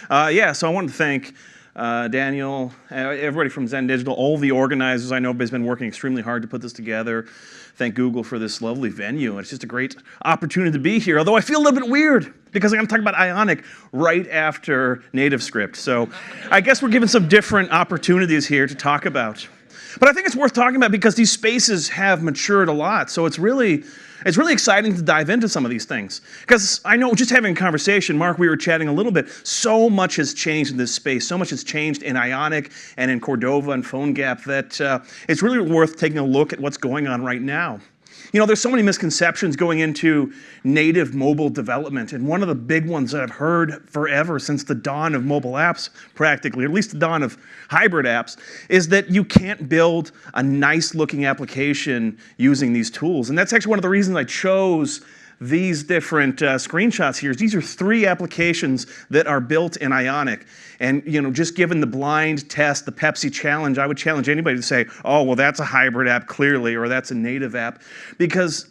Yeah, so I wanted to thank Daniel, everybody from Zen Digital, all the organizers I know have been working extremely hard to put this together. Thank Google for this lovely venue. It's just a great opportunity to be here, although I feel a little bit weird because I'm going to talk about Ionic right after NativeScript. So I guess we're given some different opportunities here to talk about. But I think it's worth talking about because these spaces have matured a lot. So it's really exciting to dive into some of these things. Because I know, just having a conversation, Mark, we were chatting a little bit, so much has changed in this space. So much has changed in Ionic and in Cordova and PhoneGap that it's really worth taking a look at what's going on right now. You know, there's so many misconceptions going into native mobile development, and one of the big ones that I've heard forever since the dawn of mobile apps, practically, or at least the dawn of hybrid apps, is that you can't build a nice-looking application using these tools. And that's actually one of the reasons I chose these different screenshots here. These are 3 applications that are built in Ionic. And you know, just given the blind test, the Pepsi challenge, I would challenge anybody to say, oh, well, that's a hybrid app, clearly, or that's a native app, because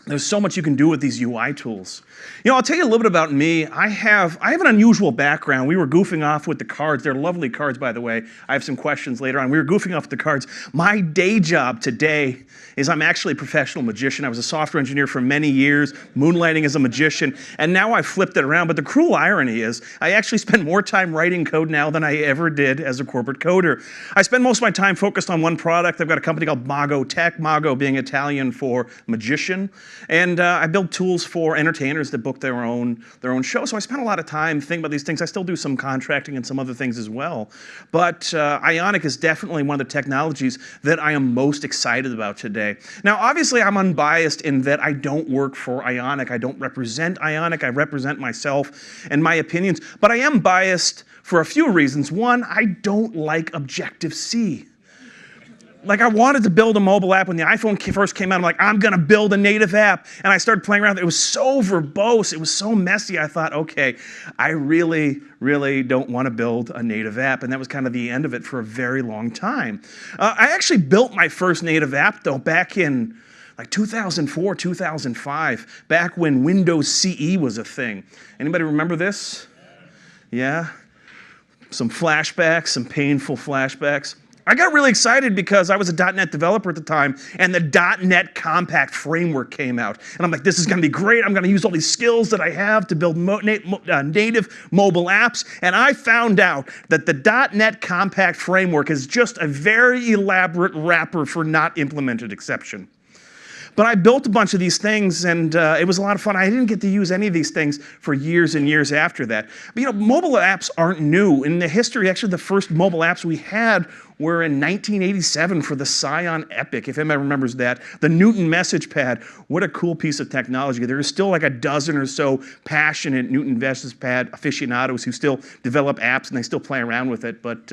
there's so much you can do with these UI tools. You know, I'll tell you a little bit about me. I have an unusual background. We were goofing off with the cards. They're lovely cards, by the way. I have some questions later on. We were goofing off with the cards. My day job today is I'm actually a professional magician. I was a software engineer for many years, moonlighting as a magician, and now I've flipped it around. But the cruel irony is I actually spend more time writing code now than I ever did as a corporate coder. I spend most of my time focused on one product. I've got a company called Mago Tech, Mago being Italian for magician. And I build tools for entertainers that book their own show. So I spend a lot of time thinking about these things. I still do some contracting and some other things as well. But Ionic is definitely one of the technologies that I am most excited about today. Now, obviously, I'm unbiased in that I don't work for Ionic. I don't represent Ionic. I represent myself and my opinions. But I am biased for a few reasons. One, I don't like Objective-C. Like, I wanted to build a mobile app when the iPhone first came out. I'm like, I'm going to build a native app. And I started playing around. It was so verbose. It was so messy. I thought, okay, I really, really don't want to build a native app. And that was kind of the end of it for a very long time. I actually built my first native app, though, back in like 2004, 2005, back when Windows CE was a thing. Anybody remember this? Yeah? Some flashbacks, some painful flashbacks. I got really excited because I was a .NET developer at the time, and the .NET Compact Framework came out. And I'm like, this is going to be great. I'm going to use all these skills that I have to build native mobile apps. And I found out that the .NET Compact Framework is just a very elaborate wrapper for not implemented exception. But I built a bunch of these things, and it was a lot of fun. I didn't get to use any of these things for years and years after that. But you know, mobile apps aren't new. In the history, actually, the first mobile apps we had were in 1987 for the Scion Epic, if anybody remembers that. The Newton message pad. What a cool piece of technology. There are still like a dozen or so passionate Newton message pad aficionados who still develop apps, and they still play around with it. But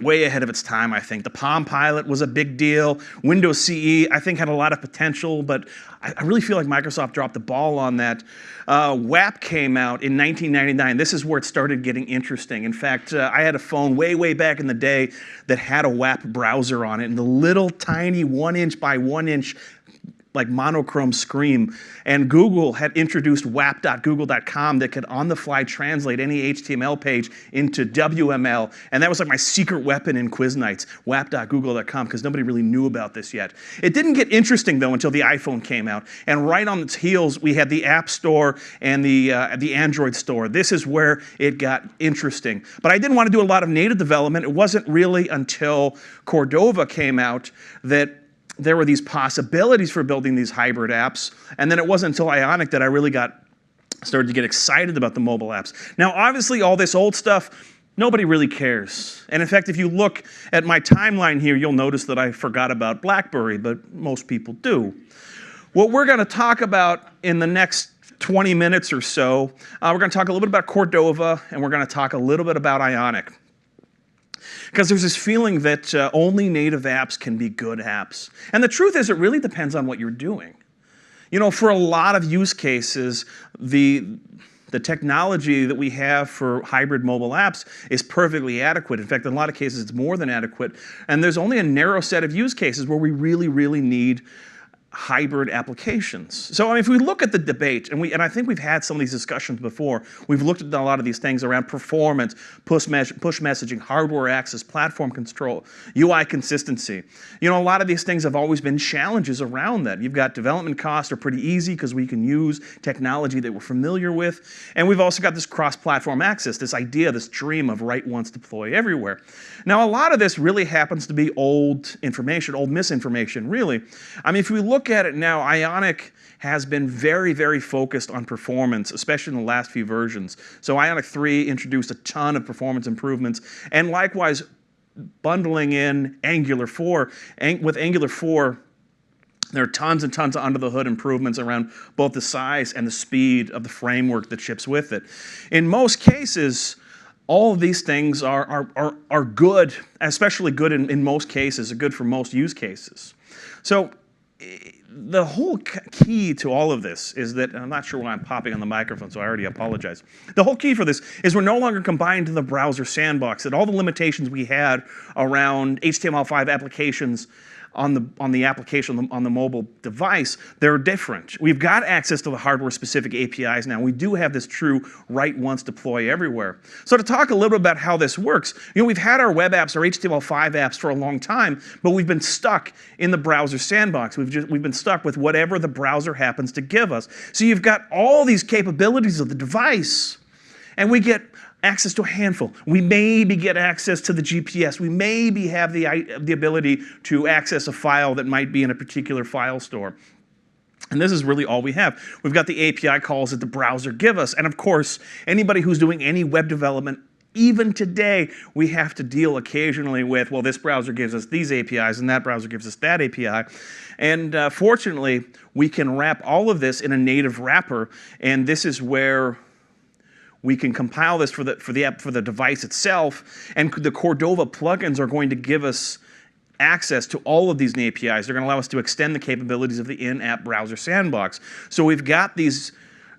way ahead of its time, I think. The Palm Pilot was a big deal. Windows CE, I think, had a lot of potential, but I really feel like Microsoft dropped the ball on that. WAP came out in 1999. This is where it started getting interesting. In fact, I had a phone way, way back in the day that had a WAP browser on it, and the little tiny 1-inch by 1-inch like monochrome screen. And Google had introduced wap.google.com that could on-the-fly translate any HTML page into WML. And that was like my secret weapon in quiz nights, wap.google.com, because nobody really knew about this yet. It didn't get interesting, though, until the iPhone came out. And right on its heels, we had the App Store and the Android Store. This is where it got interesting. But I didn't want to do a lot of native development. It wasn't really until Cordova came out that there were these possibilities for building these hybrid apps. And then it wasn't until Ionic that I really started to get excited about the mobile apps. Now, obviously, all this old stuff, nobody really cares. And in fact, if you look at my timeline here, you'll notice that I forgot about BlackBerry, but most people do. What we're going to talk about in the next 20 minutes or so, we're going to talk a little bit about Cordova, and we're going to talk a little bit about Ionic. Because there's this feeling that only native apps can be good apps. And the truth is, it really depends on what you're doing. You know, for a lot of use cases, the technology that we have for hybrid mobile apps is perfectly adequate. In fact, in a lot of cases, it's more than adequate. And there's only a narrow set of use cases where we really, really need hybrid applications. So I mean, if we look at the debate, and I think we've had some of these discussions before, we've looked at a lot of these things around performance, push messaging, hardware access, platform control, UI consistency. You know, a lot of these things have always been challenges around that. You've got development costs are pretty easy because we can use technology that we're familiar with, and we've also got this cross-platform access, this idea, this dream of write once, deploy everywhere. Now, a lot of this really happens to be old information, old misinformation, really. I mean, if we look at it now, Ionic has been very, very focused on performance, especially in the last few versions. So Ionic 3 introduced a ton of performance improvements, and likewise, bundling in Angular 4. With Angular 4, there are tons and tons of under-the-hood improvements around both the size and the speed of the framework that ships with it. In most cases, all of these things are good, especially good in most cases, are good for most use cases. So the whole key to all of this is that, and I'm not sure why I'm popping on the microphone, so I already apologize. The whole key for this is we're no longer confined to the browser sandbox, that all the limitations we had around HTML5 applications on the application on the mobile device, they're different. We've got access to the hardware-specific APIs now. We do have this true write once, deploy everywhere. So to talk a little bit about how this works, you know, we've had our web apps, our HTML5 apps for a long time, but we've been stuck in the browser sandbox. We've been stuck with whatever the browser happens to give us. So you've got all these capabilities of the device, and we get access to a handful. We maybe get access to the GPS. We maybe have the ability to access a file that might be in a particular file store. And this is really all we have. We've got the API calls that the browser give us. And of course, anybody who's doing any web development, even today, we have to deal occasionally with, well, this browser gives us these APIs and that browser gives us that API. And fortunately, we can wrap all of this in a native wrapper. And this is where we can compile this for the device itself, and the Cordova plugins are going to give us access to all of these APIs. They're going to allow us to extend the capabilities of the in-app browser sandbox. So we've got these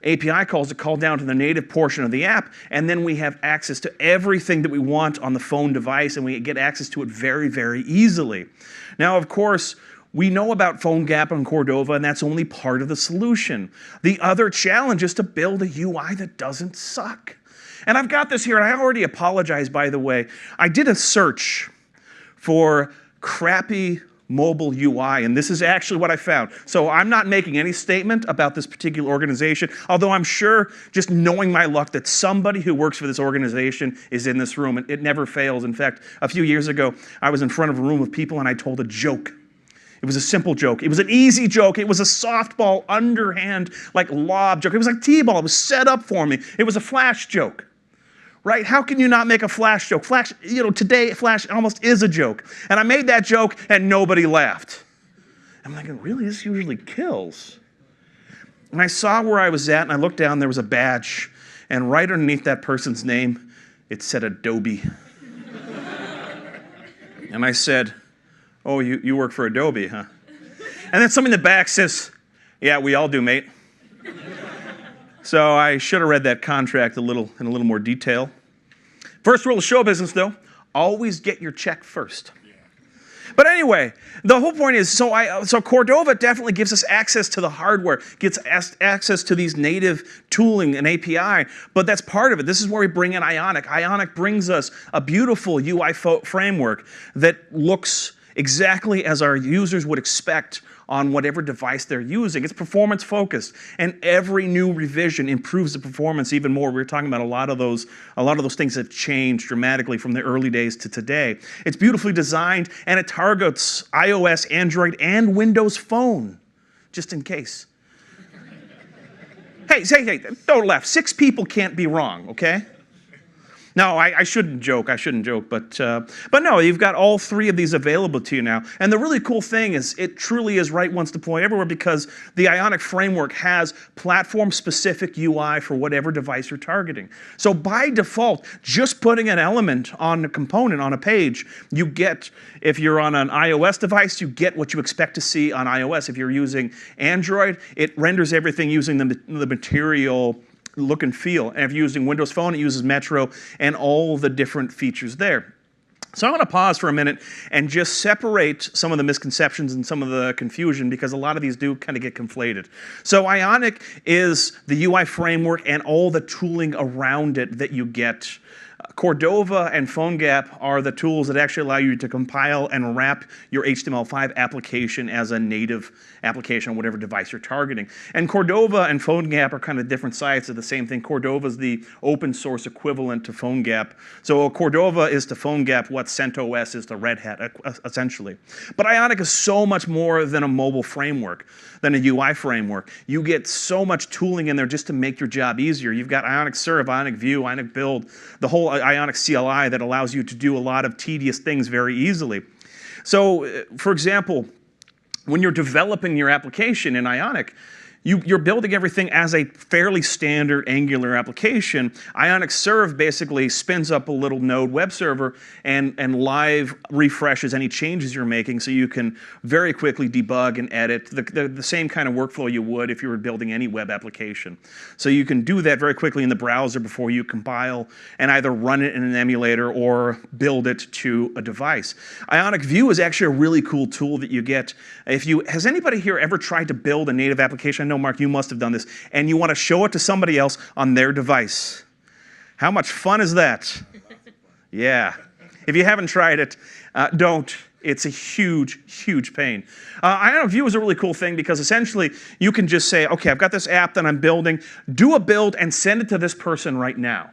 API calls that call down to the native portion of the app, and then we have access to everything that we want on the phone device, and we get access to it very, very easily. Now, of course, we know about PhoneGap and Cordova, and that's only part of the solution. The other challenge is to build a UI that doesn't suck. And I've got this here, and I already apologize, by the way. I did a search for crappy mobile UI, and this is actually what I found. So I'm not making any statement about this particular organization, although I'm sure, just knowing my luck, that somebody who works for this organization is in this room, and it never fails. In fact, a few years ago, I was in front of a room of people, and I told a joke. It was a simple joke. It was an easy joke. It was a softball, underhand, like lob joke. It was like T-ball. It was set up for me. It was a Flash joke, right? How can you not make a Flash joke? Flash, you know, today Flash almost is a joke. And I made that joke and nobody laughed. I'm like, really? This usually kills. And I saw where I was at and I looked down, there was a badge. And right underneath that person's name, it said Adobe. And I said, oh, you work for Adobe, huh? And then something in the back says, yeah, we all do, mate. So I should have read that contract in a little more detail. First rule of show business, though, always get your check first. But anyway, the whole point is, so Cordova definitely gives us access to the hardware, gets access to these native tooling and API, but that's part of it. This is where we bring in Ionic. Ionic brings us a beautiful UI framework that looks exactly as our users would expect on whatever device they're using. It's performance focused, and every new revision improves the performance even more. We were talking about a lot of those things have changed dramatically from the early days to today. It's beautifully designed, and it targets iOS, Android, and Windows Phone, just in case. Hey, don't laugh. 6 people can't be wrong, okay? No, I shouldn't joke, but no, you've got all 3 of these available to you now. And the really cool thing is it truly is write once, deploy everywhere, because the Ionic Framework has platform-specific UI for whatever device you're targeting. So by default, just putting an element on a component on a page, you get, if you're on an iOS device, you get what you expect to see on iOS. If you're using Android, it renders everything using the material look and feel. And if you're using Windows Phone, it uses Metro and all the different features there. So I'm going to pause for a minute and just separate some of the misconceptions and some of the confusion, because a lot of these do kind of get conflated. So Ionic is the UI framework and all the tooling around it that you get. Cordova and PhoneGap are the tools that actually allow you to compile and wrap your HTML5 application as a native application on whatever device you're targeting. And Cordova and PhoneGap are kind of different sides of the same thing. Cordova is the open source equivalent to PhoneGap. So Cordova is to PhoneGap what CentOS is to Red Hat, essentially. But Ionic is so much more than a mobile framework, than a UI framework. You get so much tooling in there just to make your job easier. You've got Ionic Serve, Ionic View, Ionic Build, the whole Ionic CLI that allows you to do a lot of tedious things very easily. So, for example, when you're developing your application in Ionic, you're building everything as a fairly standard Angular application. Ionic Serve basically spins up a little node web server and live refreshes any changes you're making, so you can very quickly debug and edit the same kind of workflow you would if you were building any web application. So you can do that very quickly in the browser before you compile and either run it in an emulator or build it to a device. Ionic View is actually a really cool tool that you get. Has anybody here ever tried to build a native application? I know, Mark, you must have done this, and you want to show it to somebody else on their device. How much fun is that? Yeah. If you haven't tried it, don't. It's a huge, huge pain. Ionic View is a really cool thing because essentially you can just say, okay, I've got this app that I'm building, do a build and send it to this person right now.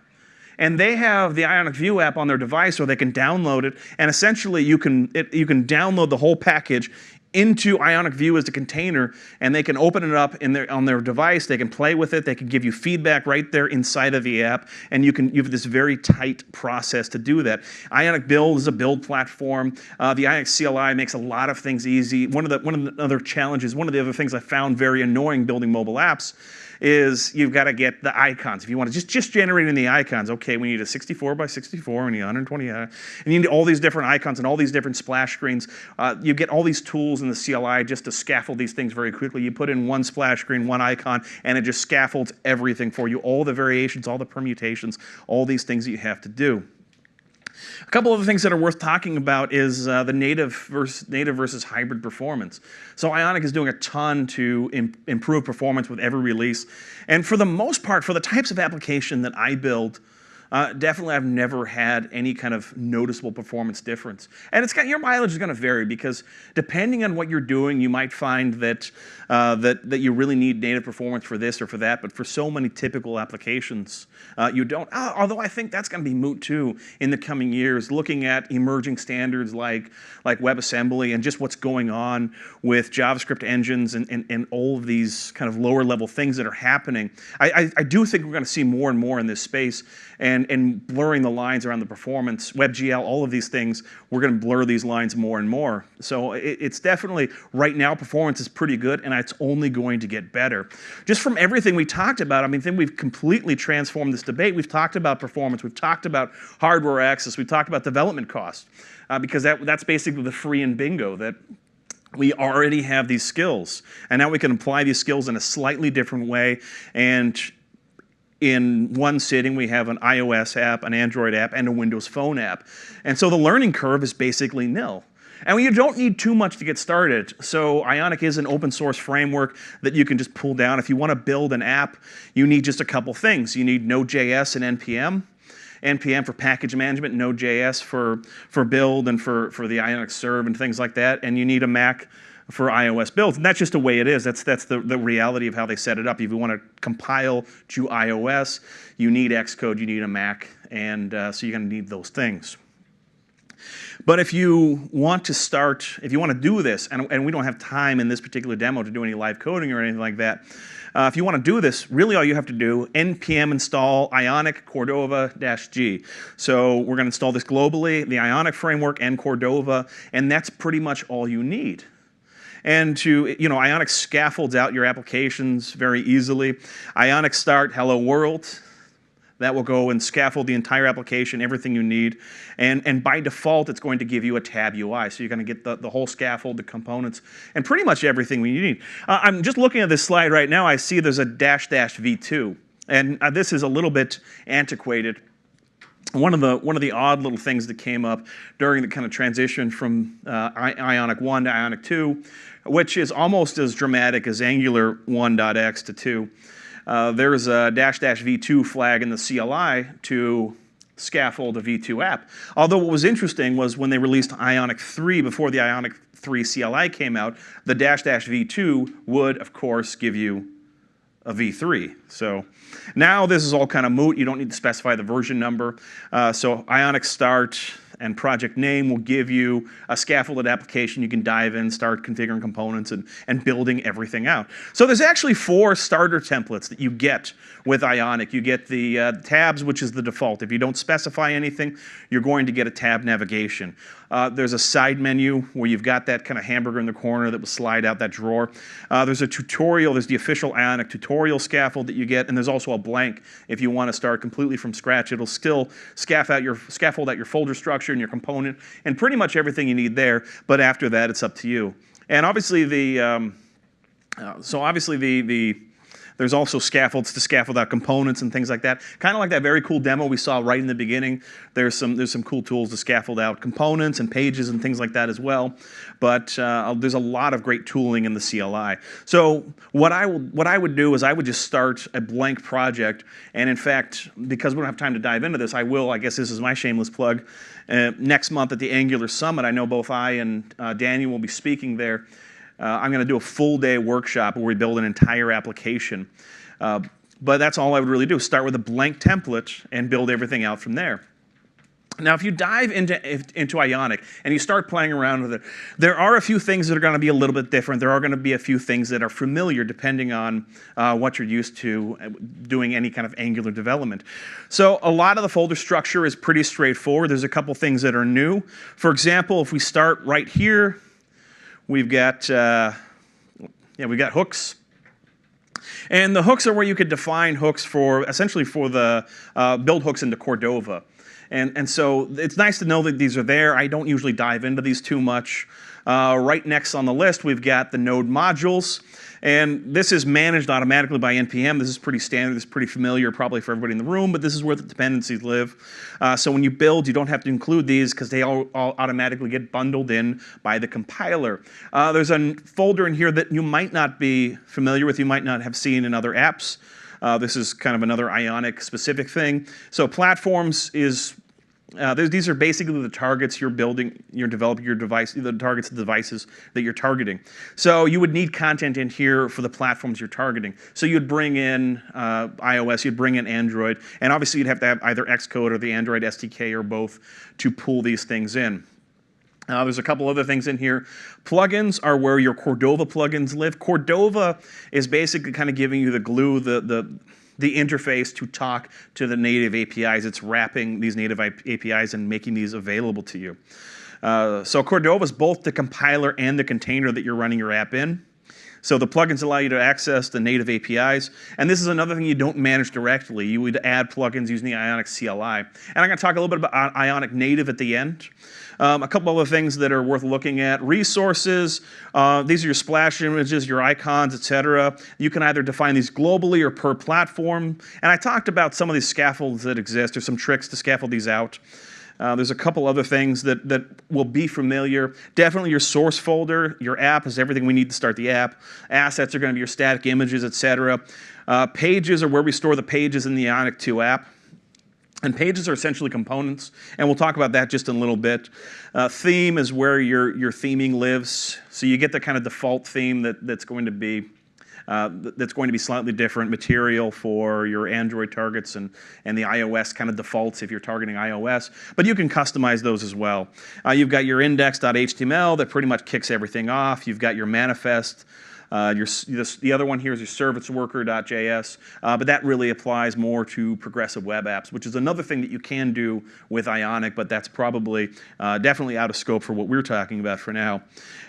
And they have the Ionic View app on their device, or they can download it, and essentially you can download the whole package into Ionic View as a container, and they can open it up on their device. They can play with it. They can give you feedback right there inside of the app, and you have this very tight process to do that. Ionic Build is a build platform. The Ionic CLI makes a lot of things easy. One of the other challenges, one of the other things I found very annoying building mobile apps is you've got to get the icons. If you want to just generating the icons, okay, we need a 64 by 64, we need 120, and you need all these different icons and all these different splash screens. You get all these tools in the CLI just to scaffold these things very quickly. You put in one splash screen, one icon, and it just scaffolds everything for you, all the variations, all the permutations, all these things that you have to do. A couple of things that are worth talking about is the native versus hybrid performance. So Ionic is doing a ton to improve performance with every release. And for the most part, for the types of application that I build, definitely I've never had any kind of noticeable performance difference. And your mileage is going to vary, because depending on what you're doing, you might find that you really need native performance for this or for that, but for so many typical applications, you don't. Although I think that's going to be moot too in the coming years, looking at emerging standards like WebAssembly and just what's going on with JavaScript engines and all of these kind of lower level things that are happening. I do think we're going to see more and more in this space, and blurring the lines around the performance, WebGL, all of these things, we're going to blur these lines more and more. So it's definitely, right now, performance is pretty good, and it's only going to get better. Just from everything we talked about, I mean, I think we've completely transformed this debate. We've talked about performance, we've talked about hardware access, we've talked about development cost, because that's basically the free and bingo, that we already have these skills, and now we can apply these skills in a slightly different way. And in one sitting, we have an iOS app, an Android app, and a Windows Phone app. And so the learning curve is basically nil. And you don't need too much to get started. So Ionic is an open source framework that you can just pull down. If you want to build an app, you need just a couple things. You need Node.js and NPM. NPM for package management, Node.js for build and for the Ionic Serve and things like that. And you need a Mac for iOS builds. And that's just the way it is. That's the reality of how they set it up. If you want to compile to iOS, you need Xcode, you need a Mac, and so you're going to need those things. But if you want to do this, and we don't have time in this particular demo to do any live coding or anything like that, if you want to do this, really all you have to do, npm install Ionic Cordova-G. So we're going to install this globally, the Ionic Framework and Cordova, and that's pretty much all you need. And Ionic scaffolds out your applications very easily. Ionic start hello world. That will go and scaffold the entire application, everything you need. And by default, it's going to give you a tab UI. So you're going to get the whole scaffold, the components, and pretty much everything we need. I'm just looking at this slide right now. I see there's a --v2. And this is a little bit antiquated. one of the odd little things that came up during the kind of transition from Ionic 1 to Ionic 2, which is almost as dramatic as Angular 1.x to 2. There's a --v2 flag in the CLI to scaffold a v2 app. Although what was interesting was when they released Ionic 3 before the Ionic 3 CLI came out, the --v2 would, of course, give you a v3. So now this is all kind of moot. You don't need to specify the version number. So Ionic start and project name will give you a scaffolded application. You can dive in, start configuring components and building everything out. So there's actually 4 starter templates that you get with Ionic. You get the tabs, which is the default. If you don't specify anything, you're going to get a tab navigation. There's a side menu where you've got that kind of hamburger in the corner that will slide out that drawer. There's a tutorial. There's the official Ionic tutorial scaffold that you get, and there's also a blank if you want to start completely from scratch. It'll still scaffold out your folder structure and your component and pretty much everything you need there, but after that, it's up to you. And obviously there's also scaffolds to scaffold out components and things like that. Kind of like that very cool demo we saw right in the beginning. There's some cool tools to scaffold out components and pages and things like that as well. But there's a lot of great tooling in the CLI. So what I would do is I would just start a blank project. And in fact, because we don't have time to dive into this, I guess this is my shameless plug. Next month at the Angular Summit, I know both I and Daniel will be speaking there. I'm going to do a full-day workshop where we build an entire application. But that's all I would really do, start with a blank template and build everything out from there. Now, if you dive into Ionic and you start playing around with it, there are a few things that are going to be a little bit different. There are going to be a few things that are familiar depending on what you're used to doing any kind of Angular development. So a lot of the folder structure is pretty straightforward. There's a couple things that are new. For example, if we start right here, we've got hooks. And the hooks are where you could define hooks essentially for the build hooks into Cordova. And so it's nice to know that these are there. I don't usually dive into these too much. Right next on the list, we've got the node modules. And this is managed automatically by NPM. This is pretty standard. This is pretty familiar probably for everybody in the room, but this is where the dependencies live. So when you build, you don't have to include these because they all automatically get bundled in by the compiler. There's a folder in here that you might not be familiar with. You might not have seen in other apps. This is kind of another Ionic specific thing. So platforms is these are basically the targets you're building, you're developing your device, the targets of the devices that you're targeting. So you would need content in here for the platforms you're targeting. So you'd bring in iOS, you'd bring in Android, and obviously you'd have to have either Xcode or the Android SDK or both to pull these things in. There's a couple other things in here. Plugins are where your Cordova plugins live. Cordova is basically kind of giving you the glue, the interface to talk to the native APIs. It's wrapping these native APIs and making these available to you. So Cordova is both the compiler and the container that you're running your app in. So the plugins allow you to access the native APIs. And this is another thing you don't manage directly. You would add plugins using the Ionic CLI. And I'm going to talk a little bit about Ionic Native at the end. A couple other things that are worth looking at. Resources. These are your splash images, your icons, etc. You can either define these globally or per platform. And I talked about some of these scaffolds that exist. There's some tricks to scaffold these out. There's a couple other things that will be familiar. Definitely your source folder. Your app is everything we need to start the app. Assets are going to be your static images, etc. Pages are where we store the pages in the Ionic 2 app. And pages are essentially components, and we'll talk about that just in a little bit. Theme is where your theming lives. So you get the kind of default theme that's going to be slightly different material for your Android targets and the iOS kind of defaults if you're targeting iOS. But you can customize those as well. You've got your index.html that pretty much kicks everything off. You've got your manifest. The other one here is your service worker.js, but that really applies more to progressive web apps, which is another thing that you can do with Ionic, but that's probably definitely out of scope for what we're talking about for now.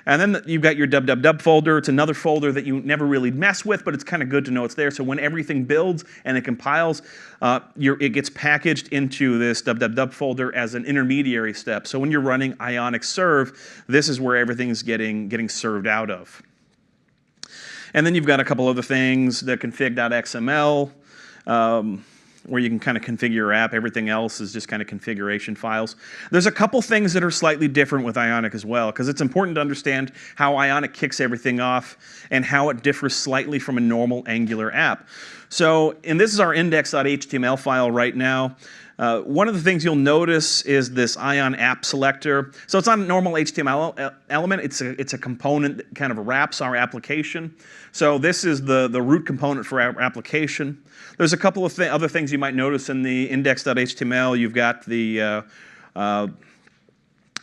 And then you've got your www folder. It's another folder that you never really mess with, but it's kind of good to know it's there. So when everything builds and it compiles, it gets packaged into this www folder as an intermediary step. So when you're running Ionic serve, this is where everything's getting served out of. And then you've got a couple other things, the config.xml. where you can kind of configure your app. Everything else is just kind of configuration files. There's a couple things that are slightly different with Ionic as well, because it's important to understand how Ionic kicks everything off and how it differs slightly from a normal Angular app. So, and this is our index.html file right now. One of the things you'll notice is this Ion app selector. So it's not a normal HTML element. It's a component that kind of wraps our application. So this is the root component for our application. There's a couple of other things you might notice in the index.html.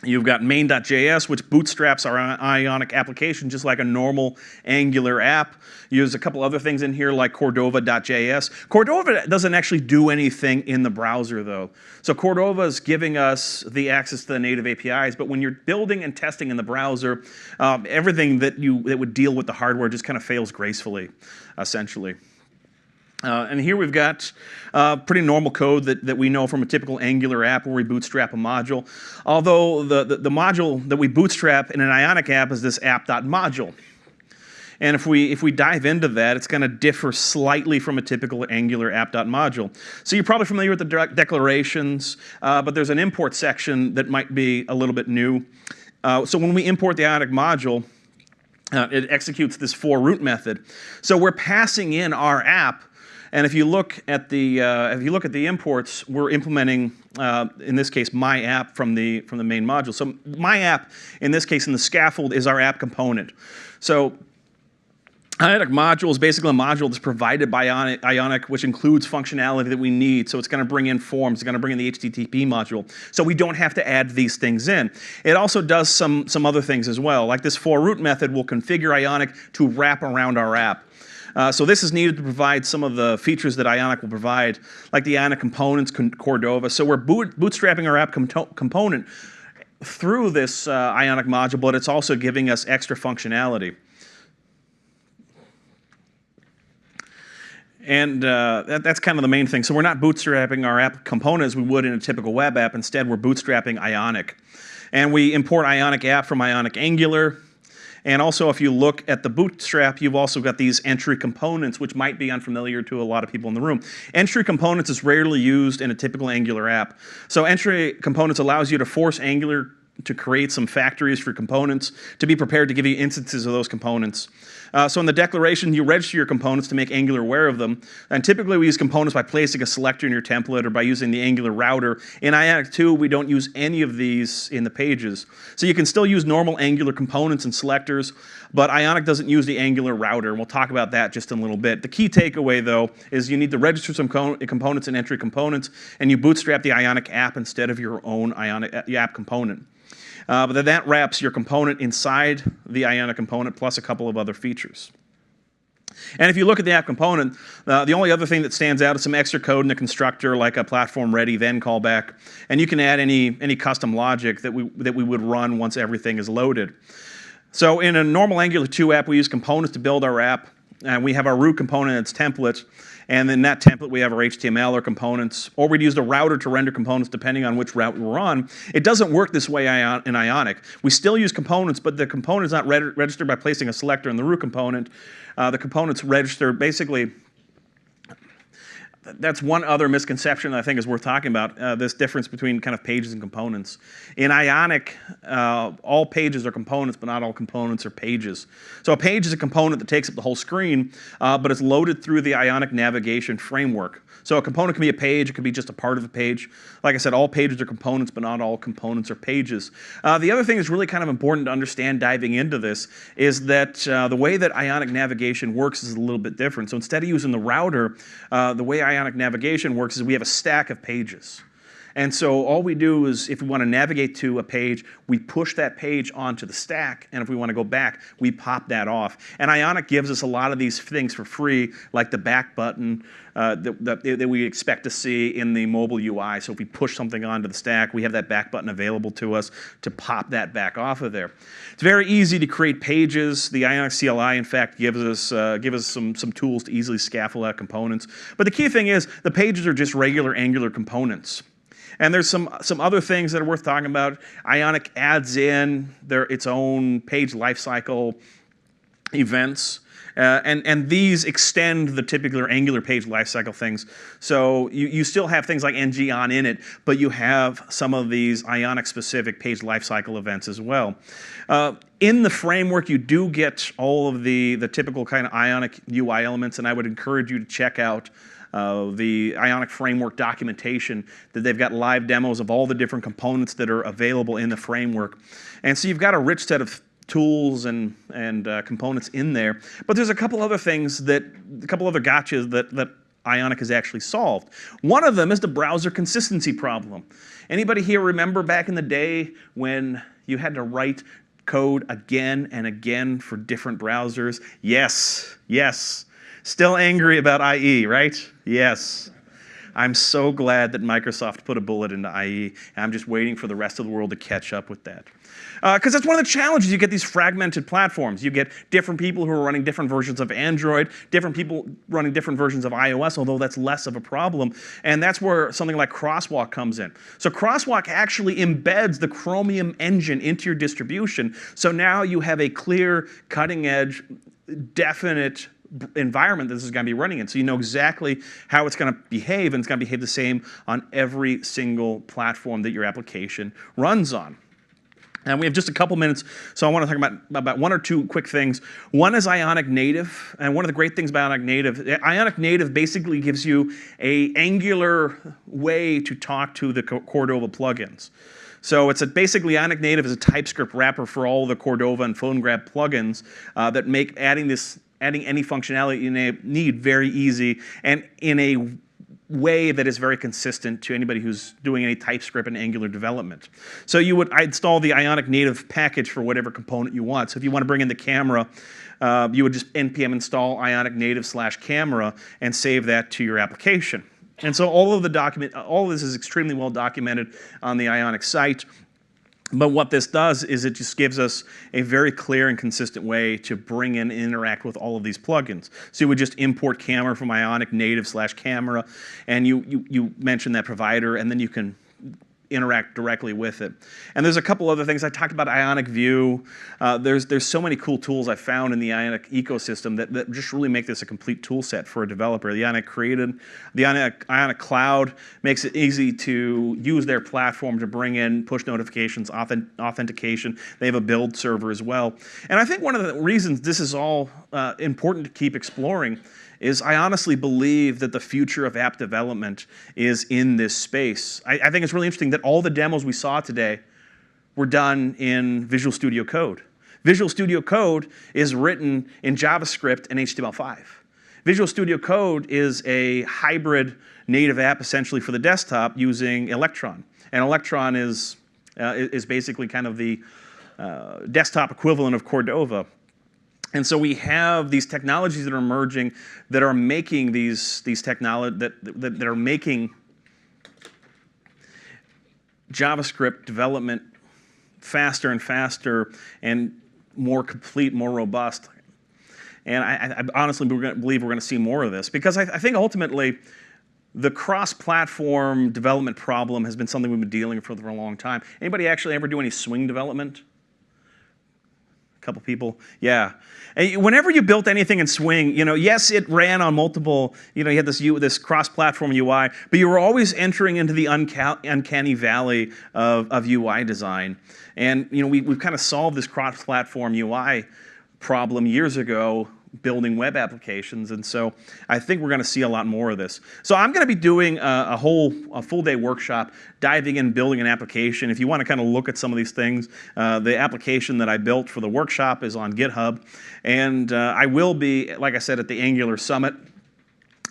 You've got main.ts, which bootstraps our Ionic application just like a normal Angular app. Use a couple other things in here like Cordova.js. Cordova doesn't actually do anything in the browser though. So Cordova is giving us the access to the native APIs, but when you're building and testing in the browser, everything that would deal with the hardware just kind of fails gracefully, essentially. And here we've got pretty normal code that we know from a typical Angular app where we bootstrap a module. Although the module that we bootstrap in an Ionic app is this app.module. And if we dive into that, it's going to differ slightly from a typical Angular app.module. So you're probably familiar with the declarations, but there's an import section that might be a little bit new. So when we import the Ionic module, it executes this for-root method. So we're passing in our app. And if you look at the imports, we're implementing, in this case, my app from the main module. So my app, in this case, in the scaffold, is our app component. So Ionic module is basically a module that's provided by Ionic, which includes functionality that we need. So it's going to bring in forms, it's going to bring in the HTTP module. So we don't have to add these things in. It also does some other things as well. Like this for-root method will configure Ionic to wrap around our app. So this is needed to provide some of the features that Ionic will provide, like the Ionic components, Cordova. So we're bootstrapping our app component through this Ionic module, but it's also giving us extra functionality. And that's kind of the main thing. So we're not bootstrapping our app component as we would in a typical web app. Instead, we're bootstrapping Ionic. And we import Ionic app from Ionic Angular. And also, if you look at the bootstrap, you've also got these entry components, which might be unfamiliar to a lot of people in the room. Entry components is rarely used in a typical Angular app. So entry components allows you to force Angular to create some factories for components to be prepared to give you instances of those components. So in the declaration, you register your components to make Angular aware of them. And typically, we use components by placing a selector in your template or by using the Angular router. In Ionic 2, we don't use any of these in the pages. So you can still use normal Angular components and selectors, but Ionic doesn't use the Angular router. And we'll talk about that just in a little bit. The key takeaway, though, is you need to register some components and entry components, and you bootstrap the Ionic app instead of your own Ionic app component. But then that wraps your component inside the Ionic component plus a couple of other features. And if you look at the app component, the only other thing that stands out is some extra code in the constructor, like a platform ready then callback. And you can add any custom logic that we would run once everything is loaded. So in a normal Angular 2 app, we use components to build our app. And we have our root component and its template. And in that template, we have our HTML or components, or we'd use the router to render components depending on which route we're on. It doesn't work this way in Ionic. We still use components, but the component is not registered by placing a selector in the root component. The components register basically. That's one other misconception I think is worth talking about, this difference between kind of pages and components. In Ionic, all pages are components, but not all components are pages. So a page is a component that takes up the whole screen, but it's loaded through the Ionic Navigation framework. So a component can be a page, it could be just a part of a page. Like I said, all pages are components, but not all components are pages. The other thing that's really kind of important to understand diving into this is that the way that Ionic Navigation works is a little bit different. So instead of using the router, the way Ionic Navigation works is we have a stack of pages. And so all we do is if we want to navigate to a page, we push that page onto the stack, and if we want to go back, we pop that off. And Ionic gives us a lot of these things for free, like the back button that we expect to see in the mobile UI. So if we push something onto the stack, we have that back button available to us to pop that back off of there. It's very easy to create pages. The Ionic CLI, in fact, gives us some tools to easily scaffold out components. But the key thing is the pages are just regular Angular components. And there's some other things that are worth talking about. Ionic adds in its own page lifecycle events. And these extend the typical Angular page lifecycle things. So you still have things like ng on in it, but you have some of these Ionic-specific page lifecycle events as well. In the framework, you do get all of the typical kind of Ionic UI elements, and I would encourage you to check out the Ionic Framework documentation, that they've got live demos of all the different components that are available in the framework. And so you've got a rich set of tools and components in there. But there's a couple other things a couple other gotchas that Ionic has actually solved. One of them is the browser consistency problem. Anybody here remember back in the day when you had to write code again and again for different browsers? Yes, yes. Still angry about IE, right? Yes. I'm so glad that Microsoft put a bullet into IE, and I'm just waiting for the rest of the world to catch up with that. Because that's one of the challenges. You get these fragmented platforms. You get different people who are running different versions of Android, different people running different versions of iOS, although that's less of a problem. And that's where something like Crosswalk comes in. So Crosswalk actually embeds the Chromium engine into your distribution. So now you have a clear, cutting-edge, definite environment that this is going to be running in. So you know exactly how it's going to behave, and it's going to behave the same on every single platform that your application runs on. And we have just a couple minutes, so I want to talk about one or two quick things. One is Ionic Native, and one of the great things about Ionic Native basically gives you an Angular way to talk to the Cordova plugins. So it's basically Ionic Native is a TypeScript wrapper for all the Cordova and PhoneGrab plugins that make adding any functionality you need very easy, and in a way that is very consistent to anybody who's doing any TypeScript and Angular development. So you would install the Ionic Native package for whatever component you want. So if you want to bring in the camera, you would just npm install Ionic Native /camera and save that to your application. And so all of this is extremely well documented on the Ionic site. But what this does is it just gives us a very clear and consistent way to bring in and interact with all of these plugins. So you would just import camera from Ionic Native /camera, and you mention that provider, and then you can interact directly with it. And there's a couple other things. I talked about Ionic View. There's so many cool tools I found in the Ionic ecosystem that just really make this a complete tool set for a developer. The Ionic Cloud makes it easy to use their platform to bring in push notifications, authentication. They have a build server as well. And I think one of the reasons this is all important to keep exploring is I honestly believe that the future of app development is in this space. I think it's really interesting that all the demos we saw today were done in Visual Studio Code. Visual Studio Code is written in JavaScript and HTML5. Visual Studio Code is a hybrid native app essentially for the desktop using Electron. And Electron is basically kind of the desktop equivalent of Cordova. And so we have these technologies that are emerging that are making these technologies that are making JavaScript development faster and faster and more complete, more robust. And I honestly believe we're going to see more of this, because I think ultimately the cross-platform development problem has been something we've been dealing with for a long time. Anybody actually ever do any Swing development? A couple people, yeah. And whenever you built anything in Swing, yes, it ran on multiple. You had this cross-platform UI, but you were always entering into the uncanny valley of UI design. And we've kind of solved this cross-platform UI problem years ago, building web applications, and so I think we're going to see a lot more of this. So I'm going to be doing a full day workshop, diving in, building an application. If you want to kind of look at some of these things, the application that I built for the workshop is on GitHub, and I will be, like I said, at the Angular Summit.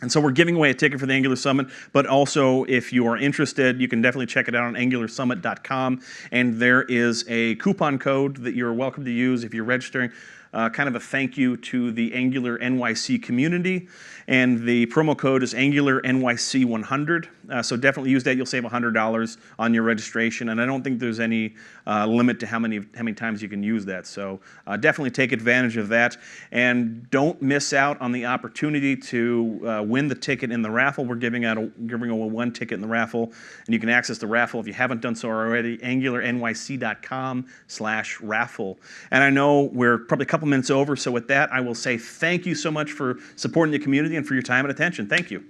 And so we're giving away a ticket for the Angular Summit, but also if you are interested, you can definitely check it out on angularsummit.com, and there is a coupon code that you're welcome to use if you're registering. Kind of a thank you to the AngularNYC community, and the promo code is AngularNYC100. So definitely use that. You'll save $100 on your registration, and I don't think there's any limit to how many times you can use that. So definitely take advantage of that, and don't miss out on the opportunity to win the ticket in the raffle. We're giving away one ticket in the raffle, and you can access the raffle if you haven't done so already. AngularNYC.com/raffle. And I know we're probably a couple couple minutes over, so with that, I will say thank you so much for supporting the community and for your time and attention. Thank you.